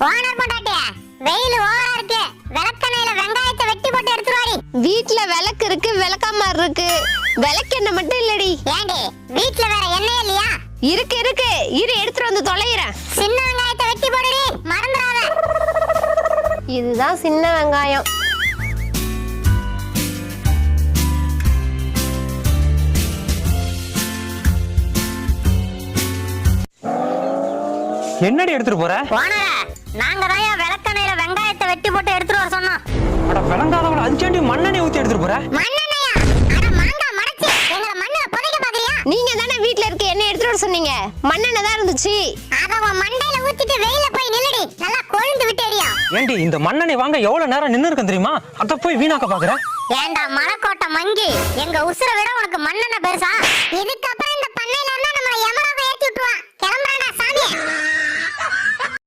Owner பொண்டாட்டியா, வெயில் ஓவரா இருக்கு. விளக்கெண்ணெயில வெங்காயத்தை வெட்டி போட்டு எடுத்துட்டு வாடி. வீட்ல விளக்கு இருக்கு, விளக்காம இருக்கு. விளக்கெண்ணெய் மட்டும் இல்லடி. ஏண்டி வீட்ல வேற எண்ணெய் இல்லையா? இருக்கு இருக்கு, இரு எடுத்துட்டு வந்து தொலைகிறேன். சின்ன வெங்காயத்தை வெட்டி போடுடி, மறந்துடாத. இதுதான் சின்ன வெங்காயம். என்னடி எடுத்துட்டு போற? ஓனரே, நாங்க தான் விளக்கெண்ணெயில வெங்காயத்தை வெட்டி போட்டு எடுத்துட்டு வர சொன்னோம். அட விளங்காதவள அஞ்சாண்டி மண்ணெண்ணெய் ஊத்தி எடுத்துட்டு போற? மண்ணெண்ணெயா? அட மாங்கா மடச்சி எங்கள மண்ணுல புதைக்க பாக்குறியா? நீங்க தானே வீட்ல இருக்க எண்ணெய் எடுத்துட்டு வர சொன்னீங்க. மண்ணெண்ணெய் தான் இருந்துச்சு. அத உன் மண்டையில ஊத்திட்டு வெயில போய் நில்லுடி. நல்லா கொழுந்து விட்டேடியா. ஏண்டி இந்த மண்ணெண்ணெய் வாங்க எவ்வளவு நேரம் நின்னு இருக்கேன் தெரியுமா? அத போய் வீணாக்க பாக்குற? ஏண்டா மலைக்கோட்டை மங்கி, எங்க உசுர விட உனக்கு மண்ணெண்ணெய் பெருசா? இதுக்கப்புறம் இந்த பண்ணையில இருந்தா நம்ம யமராக ஏத்தி விட்டுருவான். கிளம்புறாடா சாமி.